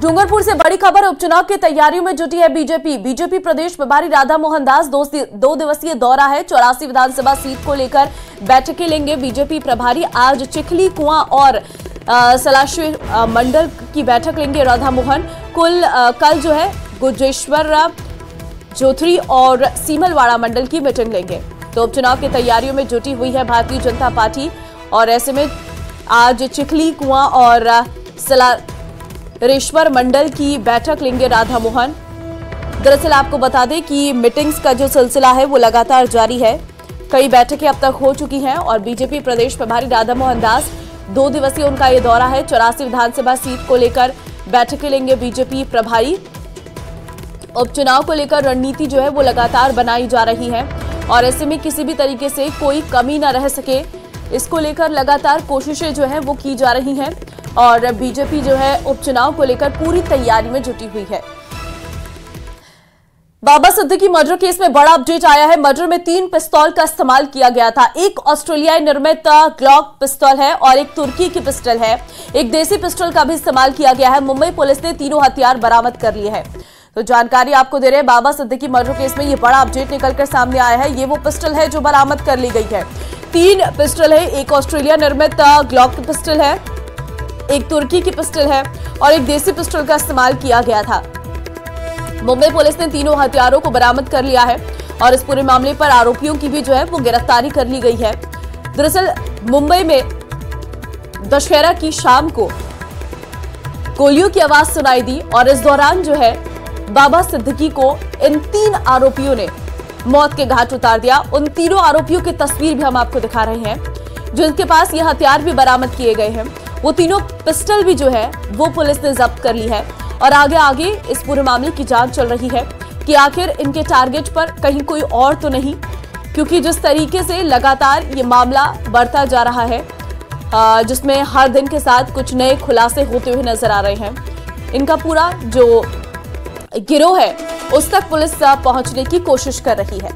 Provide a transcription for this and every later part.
डूंगरपुर से बड़ी खबर। उपचुनाव की तैयारियों में जुटी है बीजेपी प्रदेश प्रभारी राधा मोहन दास 2 दिवसीय दौरा है। 84 विधानसभा सीट को लेकर बैठकें लेंगे बीजेपी प्रभारी। आज चिखली कुआं और सलाशी मंडल की बैठक लेंगे राधा मोहन। कल जो है गुजेश्वर जोथरी और सीमलवाड़ा मंडल की मीटिंग लेंगे। तो उपचुनाव की तैयारियों में जुटी हुई है भारतीय जनता पार्टी और ऐसे में आज चिखली कुआं और सलारेश्वर मंडल की बैठक लेंगे राधा मोहन। दरअसल आपको बता दें कि मीटिंग्स का जो सिलसिला है वो लगातार जारी है। कई बैठकें अब तक हो चुकी हैं और बीजेपी प्रदेश प्रभारी राधा मोहन दास 2 दिवसीय उनका ये दौरा है। 84 विधानसभा सीट को लेकर बैठकें लेंगे बीजेपी प्रभारी। उपचुनाव को लेकर रणनीति जो है वो लगातार बनाई जा रही है और ऐसे में किसी भी तरीके से कोई कमी न रह सके, इसको लेकर लगातार कोशिशें जो है वो की जा रही हैं और बीजेपी जो है उपचुनाव को लेकर पूरी तैयारी में जुटी हुई है। बाबा सिद्दीकी मर्डर केस में बड़ा अपडेट आया है। मर्डर में 3 पिस्तौल का इस्तेमाल किया गया था। एक ऑस्ट्रेलियाई निर्मित ग्लॉक पिस्तौल है और एक तुर्की की पिस्टल है। एक देसी पिस्टल का भी इस्तेमाल किया गया है। मुंबई पुलिस ने तीनों हथियार बरामद कर लिए हैं। तो जानकारी आपको दे रहे हैं, बाबा सिद्दीकी मर्डर केस में ये बड़ा अपडेट निकलकर सामने आया है। ये वो पिस्टल है जो बरामद कर ली गई है। 3 पिस्टल है, एक ऑस्ट्रेलिया निर्मित ग्लॉक की पिस्टल है, एक तुर्की की पिस्टल है और एक देसी पिस्टल का इस्तेमाल किया गया था। मुंबई पुलिस ने तीनों हथियारों को बरामद कर लिया है और इस पूरे मामले पर आरोपियों की भी जो है वो गिरफ्तारी कर ली गई है। दरअसल मुंबई में दशहरा की शाम को गोलियों की आवाज सुनाई दी और इस दौरान जो है बाबा सिद्दीकी को इन 3 आरोपियों ने मौत के घाट उतार दिया। उन तीनों आरोपियों की तस्वीर भी हम आपको दिखा रहे हैं जिनके पास ये हथियार भी बरामद किए गए हैं। वो तीनों पिस्टल भी जो है वो पुलिस ने जब्त कर ली है और आगे इस पूरे मामले की जांच चल रही है कि आखिर इनके टारगेट पर कहीं कोई और तो नहीं, क्योंकि जिस तरीके से लगातार ये मामला बढ़ता जा रहा है, जिसमें हर दिन के साथ कुछ नए खुलासे होते हुए नजर आ रहे हैं, इनका पूरा जो गिरोह है उस तक पुलिस पहुंचने की कोशिश कर रही है।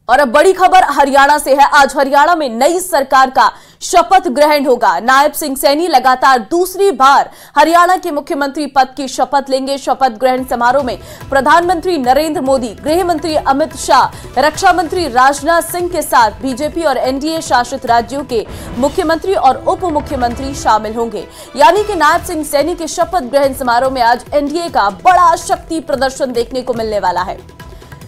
और अब बड़ी खबर हरियाणा से है। आज हरियाणा में नई सरकार का शपथ ग्रहण होगा। नायब सिंह सैनी लगातार दूसरी बार हरियाणा के मुख्यमंत्री पद की शपथ लेंगे। शपथ ग्रहण समारोह में प्रधानमंत्री नरेंद्र मोदी, गृह मंत्री अमित शाह, रक्षा मंत्री राजनाथ सिंह के साथ बीजेपी और एनडीए शासित राज्यों के मुख्यमंत्री और उप मुख्यमंत्री शामिल होंगे। यानी कि नायब सिंह सैनी के शपथ ग्रहण समारोह में आज एनडीए का बड़ा शक्ति प्रदर्शन देखने को मिलने वाला है।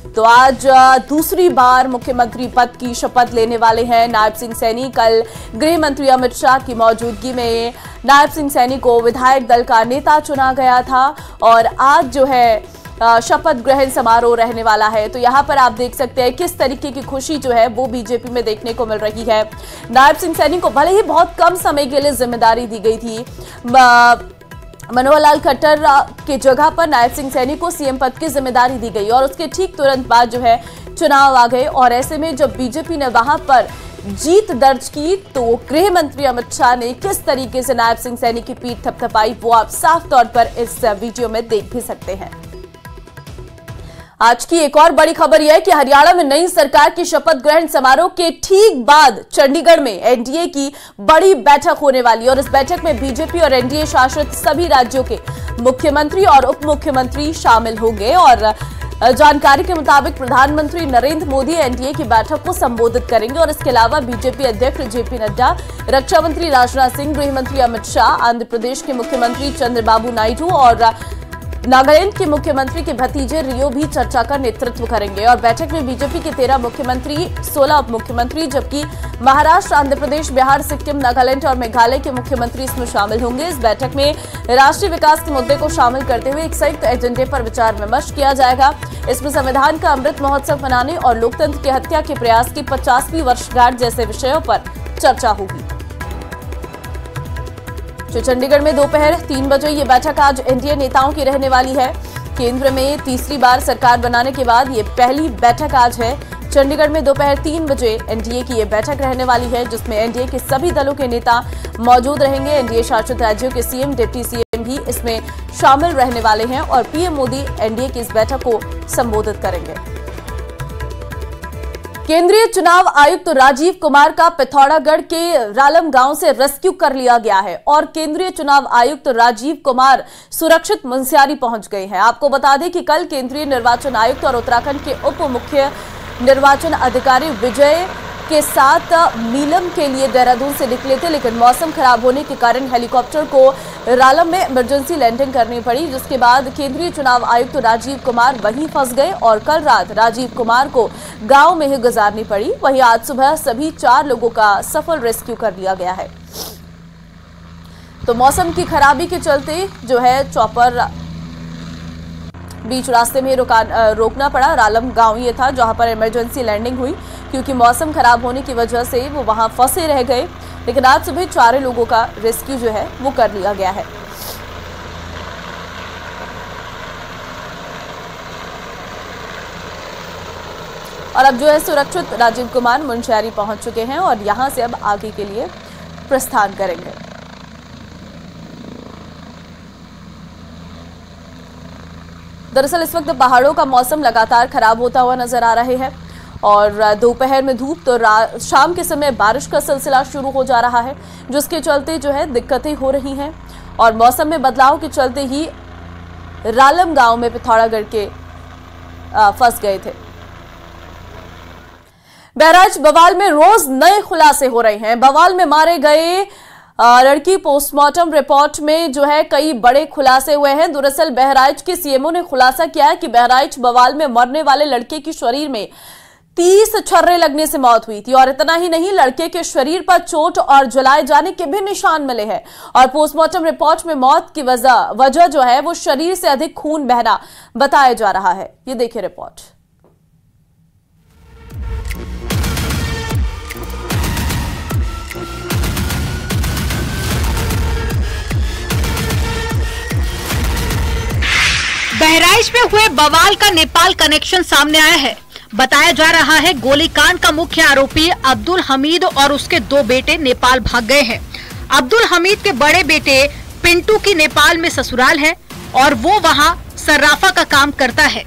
तो आज दूसरी बार मुख्यमंत्री पद की शपथ लेने वाले हैं नायब सिंह सैनी। कल गृह मंत्री अमित शाह की मौजूदगी में नायब सिंह सैनी को विधायक दल का नेता चुना गया था और आज जो है शपथ ग्रहण समारोह रहने वाला है। तो यहाँ पर आप देख सकते हैं किस तरीके की खुशी जो है वो बीजेपी में देखने को मिल रही है। नायब सिंह सैनी को भले ही बहुत कम समय के लिए जिम्मेदारी दी गई थी, मनोहर लाल खट्टर के जगह पर नायब सिंह सैनी को सीएम पद की जिम्मेदारी दी गई और उसके ठीक तुरंत बाद जो है चुनाव आ गए और ऐसे में जब बीजेपी ने वहां पर जीत दर्ज की तो गृह मंत्री अमित शाह ने किस तरीके से नायब सिंह सैनी की पीठ थपथपाई वो आप साफ तौर पर इस वीडियो में देख भी सकते हैं। आज की एक और बड़ी खबर यह है कि हरियाणा में नई सरकार की शपथ ग्रहण समारोह के ठीक बाद चंडीगढ़ में एनडीए की बड़ी बैठक होने वाली है और इस बैठक में बीजेपी और एनडीए शासित सभी राज्यों के मुख्यमंत्री और उप मुख्यमंत्री शामिल होंगे और जानकारी के मुताबिक प्रधानमंत्री नरेंद्र मोदी एनडीए की बैठक को संबोधित करेंगे और इसके अलावा बीजेपी अध्यक्ष जेपी नड्डा, रक्षा मंत्री राजनाथ सिंह, गृह मंत्री अमित शाह, आंध्र प्रदेश के मुख्यमंत्री चंद्रबाबू नायडू और नागालैंड के मुख्यमंत्री के भतीजे रियो भी चर्चा का नेतृत्व करेंगे और बैठक में बीजेपी के 13 मुख्यमंत्री, 16 उप मुख्यमंत्री, जबकि महाराष्ट्र, आंध्र प्रदेश, बिहार, सिक्किम, नागालैंड और मेघालय के मुख्यमंत्री इसमें शामिल होंगे। इस बैठक में राष्ट्रीय विकास के मुद्दे को शामिल करते हुए एक संयुक्त एजेंडे पर विचार विमर्श किया जाएगा। इसमें संविधान का अमृत महोत्सव मनाने और लोकतंत्र की हत्या के प्रयास की 50वीं वर्षगांठ जैसे विषयों पर चर्चा होगी। जो चंडीगढ़ में दोपहर 3 बजे ये बैठक आज एनडीए नेताओं की रहने वाली है। केंद्र में तीसरी बार सरकार बनाने के बाद ये पहली बैठक आज है। चंडीगढ़ में दोपहर 3 बजे एनडीए की ये बैठक रहने वाली है जिसमें एनडीए के सभी दलों के नेता मौजूद रहेंगे। एनडीए शासित राज्यों के सीएम, डिप्टी सीएम भी इसमें शामिल रहने वाले हैं और पीएम मोदी एनडीए की इस बैठक को संबोधित करेंगे। केंद्रीय चुनाव आयुक्त राजीव कुमार का पिथौरागढ़ के रालम गांव से रेस्क्यू कर लिया गया है और केंद्रीय चुनाव आयुक्त राजीव कुमार सुरक्षित मुनस्यारी पहुंच गए हैं। आपको बता दें कि कल केंद्रीय निर्वाचन आयुक्त और उत्तराखंड के उप मुख्य निर्वाचन अधिकारी विजय के साथ मीलम के लिए देहरादून से निकले थे, लेकिन मौसम खराब होने के कारण हेलीकॉप्टर को रालम में इमरजेंसी लैंडिंग करनी पड़ी, जिसके बाद केंद्रीय चुनाव आयुक्त राजीव कुमार वहीं फंस गए और कल रात राजीव कुमार को गांव में ही गुजारनी पड़ी। वहीं आज सुबह सभी 4 लोगों का सफल रेस्क्यू कर लिया गया है। तो मौसम की खराबी के चलते जो है चॉपर बीच रास्ते में रोकना पड़ा। रालम गांव ये था जहां पर इमरजेंसी लैंडिंग हुई, क्योंकि मौसम खराब होने की वजह से वो वहां फंसे रह गए, लेकिन आज सुबह 4 लोगों का रेस्क्यू जो है वो कर लिया गया है। और अब जो है सुरक्षित राजीव कुमार मुनस्यारी पहुंच चुके हैं और यहां से अब आगे के लिए प्रस्थान करेंगे। दरअसल इस वक्त पहाड़ों का मौसम लगातार खराब होता हुआ नजर आ रहे हैं और दोपहर में धूप तो शाम के समय बारिश का सिलसिला शुरू हो जा रहा है, जिसके चलते जो है दिक्कतें हो रही हैं और मौसम में बदलाव के चलते ही रालम गांव में पिथौरागढ़ के फंस गए थे। बहराइच बवाल में रोज नए खुलासे हो रहे हैं। बवाल में मारे गए लड़की पोस्टमार्टम रिपोर्ट में जो है कई बड़े खुलासे हुए हैं। दरअसल बहराइच के सीएमओ ने खुलासा किया है कि बहराइच बवाल में मरने वाले लड़के के शरीर में 30 छर्रे लगने से मौत हुई थी और इतना ही नहीं, लड़के के शरीर पर चोट और जलाए जाने के भी निशान मिले हैं और पोस्टमार्टम रिपोर्ट में मौत की वजह जो है वो शरीर से अधिक खून बहना बताया जा रहा है। ये देखिए रिपोर्ट। बहराइच में हुए बवाल का नेपाल कनेक्शन सामने आया है। बताया जा रहा है गोलीकांड का मुख्य आरोपी अब्दुल हमीद और उसके 2 बेटे नेपाल भाग गए हैं। अब्दुल हमीद के बड़े बेटे पिंटू की नेपाल में ससुराल है और वो वहां सर्राफा का काम करता है।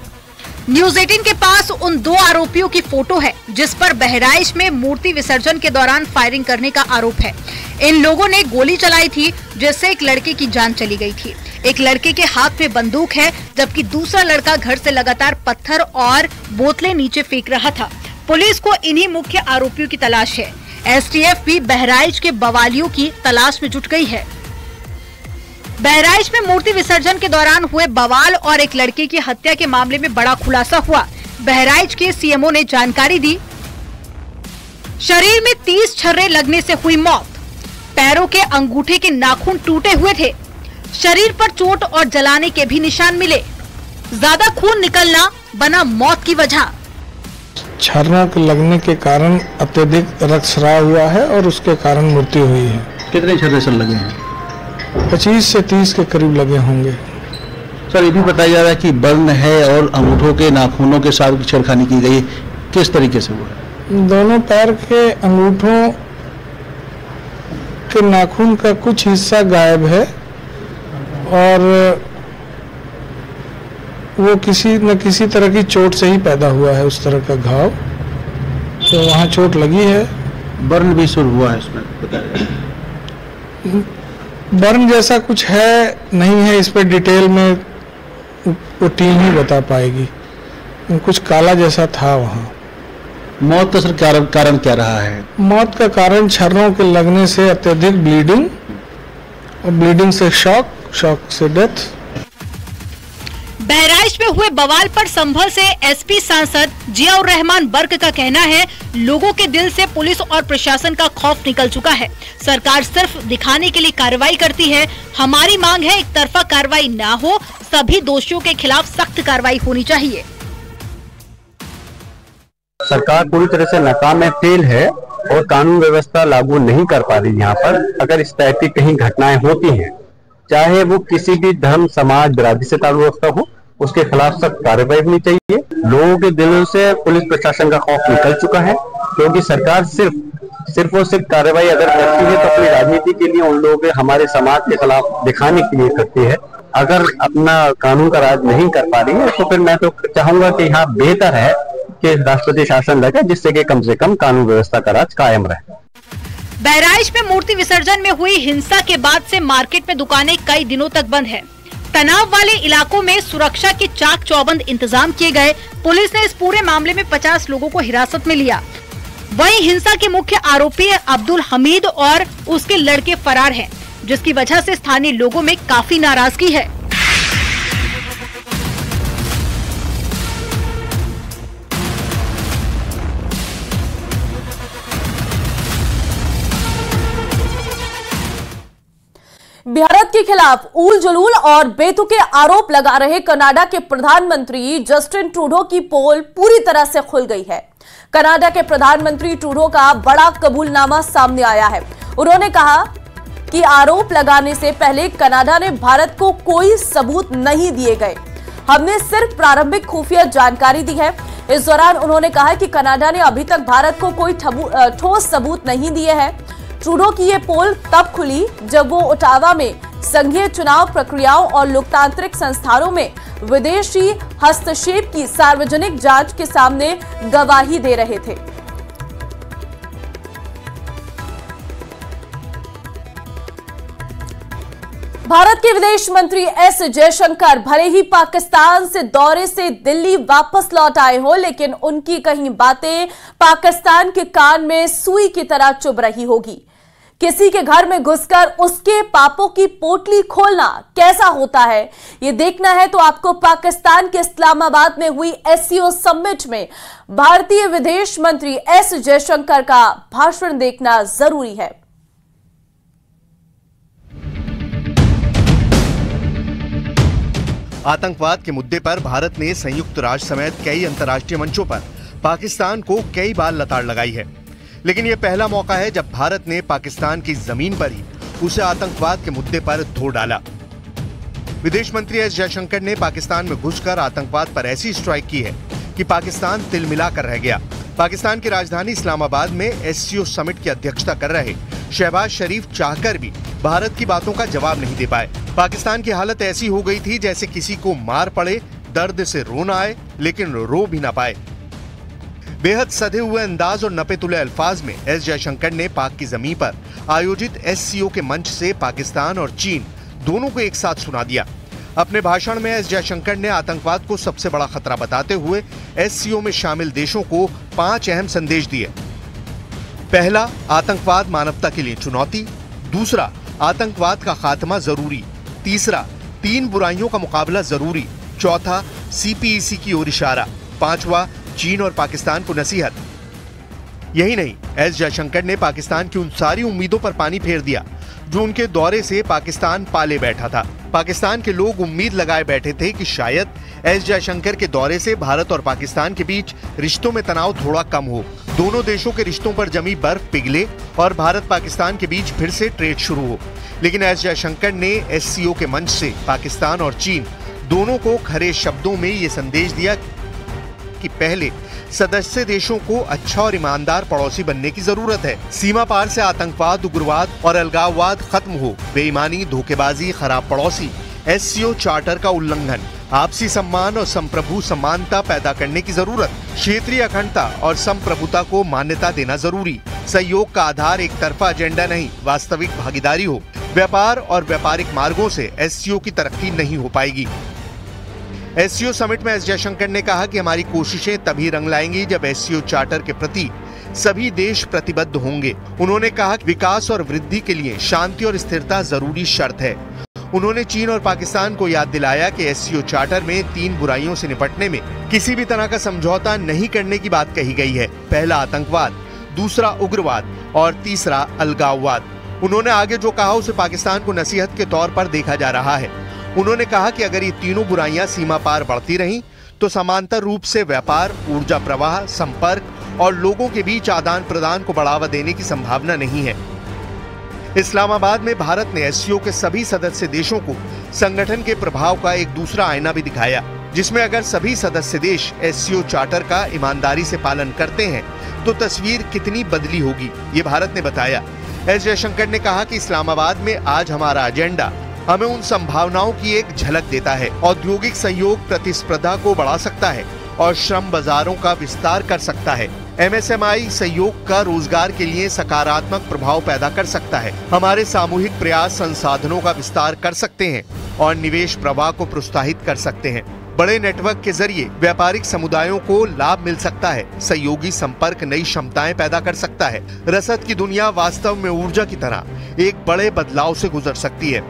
न्यूज 18 के पास उन 2 आरोपियों की फोटो है जिस पर बहराइच में मूर्ति विसर्जन के दौरान फायरिंग करने का आरोप है। इन लोगों ने गोली चलाई थी जिससे एक लड़के की जान चली गई थी। एक लड़के के हाथ में बंदूक है जबकि दूसरा लड़का घर से लगातार पत्थर और बोतलें नीचे फेंक रहा था। पुलिस को इन्हीं मुख्य आरोपियों की तलाश है। एसटीएफ भी बहराइच के बवालियों की तलाश में जुट गई है। बहराइच में मूर्ति विसर्जन के दौरान हुए बवाल और एक लड़के की हत्या के मामले में बड़ा खुलासा हुआ। बहराइच के सीएमओ ने जानकारी दी। शरीर में 30 छर्रे लगने से हुई मौत। पैरों के अंगूठे के नाखून टूटे हुए थे। शरीर पर चोट और जलाने के भी निशान मिले। ज्यादा खून निकलना बना मौत की वजह। छर्रों के लगने के कारण अत्यधिक रक्तस्राव हुआ है और उसके कारण मृत्यु हुई है। कितने छर्रे सर लगे हैं? 25 से 30 के करीब लगे होंगे। सर ये भी बताया जा रहा है कि बर्न है और अंगूठों के नाखूनों के साथ छेड़खानी की गई, किस तरीके से हुआ? दोनों पैर के अंगूठों के नाखून का कुछ हिस्सा गायब है और वो किसी न किसी तरह की चोट से ही पैदा हुआ है। उस तरह का घाव, तो वहाँ चोट लगी है। बर्न भी शुरू हुआ है इसमें? बर्न जैसा कुछ है नहीं है, इस पर डिटेल में वो टीम ही बता पाएगी। कुछ काला जैसा था वहाँ। मौत का सर कारण क्या रहा है? मौत का कारण छर्रों के लगने से अत्यधिक ब्लीडिंग और ब्लीडिंग से शॉक से डेथ। बहराइच में हुए बवाल पर संभल से एसपी सांसद जियाउर रहमान बर्क का कहना है, लोगों के दिल से पुलिस और प्रशासन का खौफ निकल चुका है। सरकार सिर्फ दिखाने के लिए कार्रवाई करती है। हमारी मांग है एक तरफा कार्रवाई ना हो, सभी दोषियों के खिलाफ सख्त कार्रवाई होनी चाहिए। सरकार पूरी तरह से नाकाम है, फेल है और कानून व्यवस्था लागू नहीं कर पा रही। यहाँ पर अगर इस टाइप की कहीं घटनाएं होती हैं, चाहे वो किसी भी धर्म समाज बिरादरी से ताल्लुक रखता हो, उसके खिलाफ सख्त कार्रवाई होनी चाहिए। लोगों के दिलों से पुलिस प्रशासन का खौफ निकल चुका है, क्योंकि सरकार सिर्फ और सिर्फ कार्रवाई अगर करती है तो अपनी राजनीति के लिए उन लोगों के हमारे समाज के खिलाफ दिखाने के लिए करती है। अगर अपना कानून का राज नहीं कर पा रही है तो फिर मैं तो चाहूंगा कि यहाँ बेहतर है कि राष्ट्रपति शासन लगे, जिससे कि कम से कम कानून व्यवस्था का राज कायम रहे। बहराइच में मूर्ति विसर्जन में हुई हिंसा के बाद से मार्केट में दुकानें कई दिनों तक बंद है। तनाव वाले इलाकों में सुरक्षा के चाक चौबंद इंतजाम किए गए। पुलिस ने इस पूरे मामले में 50 लोगों को हिरासत में लिया। वहीं हिंसा के मुख्य आरोपी अब्दुल हमीद और उसके लड़के फरार हैं, जिसकी वजह से स्थानीय लोगों में काफी नाराजगी है। भारत के खिलाफ ऊल जुलूल और बेतुके आरोप लगा रहे कनाडा के प्रधानमंत्री जस्टिन ट्रूडो की पोल पूरी तरह से खुल गई है। कनाडा के प्रधानमंत्री ट्रूडो का बड़ा कबूलनामा सामने आया है। उन्होंने कहा कि आरोप लगाने से पहले कनाडा ने भारत को कोई सबूत नहीं दिए गए, हमने सिर्फ प्रारंभिक खुफिया जानकारी दी है। इस दौरान उन्होंने कहा कि कनाडा ने अभी तक भारत को कोई ठोस सबूत नहीं दिए हैं। ट्रूडो की ये पोल तब खुली जब वो ओटावा में संघीय चुनाव प्रक्रियाओं और लोकतांत्रिक संस्थानों में विदेशी हस्तक्षेप की सार्वजनिक जांच के सामने गवाही दे रहे थे। भारत के विदेश मंत्री एस जयशंकर भले ही पाकिस्तान से दौरे से दिल्ली वापस लौट आए हो, लेकिन उनकी कहीं बातें पाकिस्तान के कान में सुई की तरह चुभ रही होगी। किसी के घर में घुसकर उसके पापों की पोटली खोलना कैसा होता है, ये देखना है तो आपको पाकिस्तान के इस्लामाबाद में हुई एससीओ समिट में भारतीय विदेश मंत्री एस जयशंकर का भाषण देखना जरूरी है। आतंकवाद के मुद्दे पर भारत ने संयुक्त राष्ट्र समेत कई अंतर्राष्ट्रीय मंचों पर पाकिस्तान को कई बार लताड़ लगाई है, लेकिन यह पहला मौका है जब भारत ने पाकिस्तान की जमीन पर ही उसे आतंकवाद के मुद्दे पर धो डाला। विदेश मंत्री एस जयशंकर ने पाकिस्तान में घुसकर आतंकवाद पर ऐसी स्ट्राइक की है कि पाकिस्तान तिलमिला कर रह गया। पाकिस्तान की राजधानी इस्लामाबाद में एससीओ समिट की अध्यक्षता कर रहे शहबाज शरीफ चाहकर भी भारत की बातों का जवाब नहीं दे पाए। पाकिस्तान की हालत ऐसी हो गई थी जैसे किसी को मार पड़े, दर्द से रोना आए लेकिन रो भी ना पाए। बेहद सधे हुए अंदाज और नपे-तुले अल्फाज में एस जयशंकर ने पाक की जमीन पर आयोजित एससीओ के मंच से पाकिस्तान और चीन दोनों को एक साथ सुना दिया। अपने भाषण में एस जयशंकर ने आतंकवाद को सबसे बड़ा खतरा बताते हुए एससीओ में शामिल देशों को 5 अहम संदेश दिए। पहला, आतंकवाद मानवता के लिए चुनौती। दूसरा, आतंकवाद का खात्मा जरूरी। तीसरा, 3 बुराइयों का मुकाबला जरूरी। चौथा, सीपीईसी की ओर इशारा। पांचवा, चीन और पाकिस्तान को नसीहत। यही नहीं, एस जयशंकर ने पाकिस्तान की उन सारी उम्मीदों पर पानी फेर दिया जो उनके दौरे से पाकिस्तान पाले बैठा था। पाकिस्तान के लोग उम्मीद लगाए बैठे थे कि शायद एस जयशंकर के दौरे से भारत और पाकिस्तान के बीच रिश्तों में तनाव थोड़ा कम हो, दोनों देशों के रिश्तों पर जमी बर्फ पिघले और भारत पाकिस्तान के बीच फिर से ट्रेड शुरू हो। लेकिन एस जयशंकर ने एससीओ के मंच से पाकिस्तान और चीन दोनों को खरे शब्दों में ये संदेश दिया कि पहले सदस्य देशों को अच्छा और ईमानदार पड़ोसी बनने की जरूरत है। सीमा पार से आतंकवाद, उग्रवाद और अलगाववाद खत्म हो। बेईमानी, धोखेबाजी, खराब पड़ोसी, एससीओ चार्टर का उल्लंघन, आपसी सम्मान और संप्रभु समानता पैदा करने की जरूरत, क्षेत्रीय अखंडता और संप्रभुता को मान्यता देना जरूरी। सहयोग का आधार एक तरफा एजेंडा नहीं, वास्तविक भागीदारी हो। व्यापार और व्यापारिक मार्गों से एससीओ की तरक्की नहीं हो पाएगी। एससीओ समिट में एस जयशंकर ने कहा कि हमारी कोशिशें तभी रंग लाएंगी जब एससीओ चार्टर के प्रति सभी देश प्रतिबद्ध होंगे। उन्होंने कहा कि विकास और वृद्धि के लिए शांति और स्थिरता जरूरी शर्त है। उन्होंने चीन और पाकिस्तान को याद दिलाया कि एससीओ चार्टर में 3 बुराइयों से निपटने में किसी भी तरह का समझौता नहीं करने की बात कही गई है। पहला आतंकवाद, दूसरा उग्रवाद और तीसरा अलगाववाद। उन्होंने आगे जो कहा उसे पाकिस्तान को नसीहत के तौर पर देखा जा रहा है। उन्होंने कहा कि अगर ये तीनों बुराइयां सीमा पार बढ़ती रहीं तो समांतर रूप से व्यापार, ऊर्जा प्रवाह, संपर्क और लोगों के बीच आदान प्रदान को बढ़ावा देने की संभावना नहीं है। इस्लामाबाद में भारत ने एससीओ के सभी सदस्य देशों को संगठन के प्रभाव का एक दूसरा आईना भी दिखाया, जिसमें अगर सभी सदस्य देश एससीओ चार्टर का ईमानदारी से पालन करते हैं तो तस्वीर कितनी बदली होगी, ये भारत ने बताया। एस जयशंकर ने कहा कि इस्लामाबाद में आज हमारा एजेंडा हमें उन संभावनाओं की एक झलक देता है। औद्योगिक सहयोग प्रतिस्पर्धा को बढ़ा सकता है और श्रम बाजारों का विस्तार कर सकता है। MSMI सहयोग का रोजगार के लिए सकारात्मक प्रभाव पैदा कर सकता है। हमारे सामूहिक प्रयास संसाधनों का विस्तार कर सकते हैं और निवेश प्रवाह को प्रोत्साहित कर सकते हैं। बड़े नेटवर्क के जरिए व्यापारिक समुदायों को लाभ मिल सकता है। सहयोगी संपर्क नई क्षमताएं पैदा कर सकता है। रसद की दुनिया वास्तव में ऊर्जा की तरह एक बड़े बदलाव से गुजर सकती है।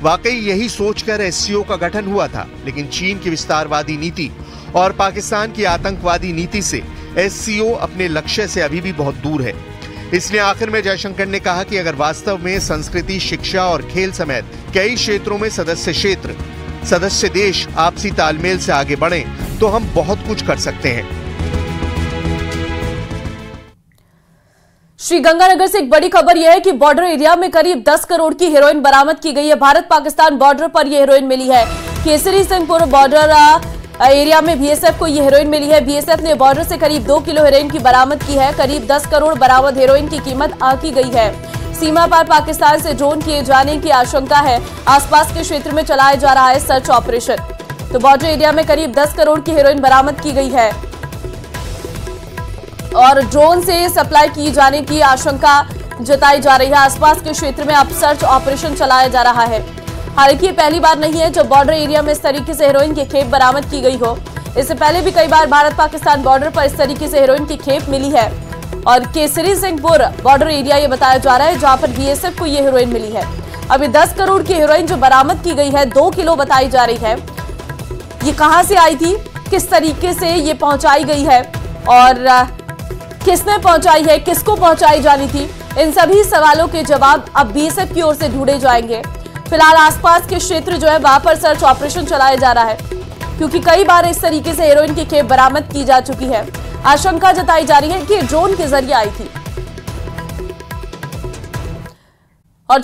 वाकई यही सोचकर SCO का गठन हुआ था, लेकिन चीन की विस्तारवादी नीति और पाकिस्तान की आतंकवादी नीति से SCO अपने लक्ष्य से अभी भी बहुत दूर है। इसलिए आखिर में जयशंकर ने कहा कि अगर वास्तव में संस्कृति, शिक्षा और खेल समेत कई क्षेत्रों में सदस्य देश आपसी तालमेल से आगे बढ़ें तो हम बहुत कुछ कर सकते हैं। श्रीगंगानगर से एक बड़ी खबर यह है कि बॉर्डर एरिया में करीब 10 करोड़ की हेरोइन बरामद की गई है। भारत पाकिस्तान बॉर्डर पर यह हेरोइन मिली है। केसरी सिंहपुर बॉर्डर एरिया में BSF को यह हेरोइन मिली है। BSF ने बॉर्डर से करीब 2 किलो हेरोइन की बरामद की है। करीब 10 करोड़ बरामद हेरोइन की कीमत आंकी गई है। सीमा पार पाकिस्तान से ड्रोन किए जाने की आशंका है। आसपास के क्षेत्र में चलाया जा रहा है सर्च ऑपरेशन। तो बॉर्डर एरिया में करीब 10 करोड़ की हेरोइन बरामद की गई है और ड्रोन से सप्लाई की जाने की आशंका जताई जा रही है। आसपास के क्षेत्र में अब सर्च ऑपरेशन चलाया जा रहा है। हालांकि ये पहली बार नहीं है जब बॉर्डर एरिया में इस तरीके से हेरोइन की खेप बरामद की गई हो। इससे पहले भी कई बार भारत पाकिस्तान बॉर्डर पर इस तरीके से हेरोइन की खेप मिली है और केसरी सिंहपुर बॉर्डर एरिया ये बताया जा रहा है जहां पर BSF को ये हेरोइन मिली है। अभी 10 करोड़ की हेरोइन जो बरामद की गई है 2 किलो बताई जा रही है। ये कहां से आई थी, किस तरीके से ये पहुंचाई गई है और किसने पहुंचाई है, किसको पहुंचाई जानी थी, इन सभी सवालों के जवाब अब BSF की ओर से ढूंढे जाएंगे। फिलहाल आसपास के क्षेत्र जो है वहां पर सर्च ऑपरेशन चलाया जा रहा है क्योंकि कई बार इस तरीके से हेरोइन की खेप बरामद की जा चुकी है। आशंका जताई जा रही है कि ड्रोन के जरिए आई थी। और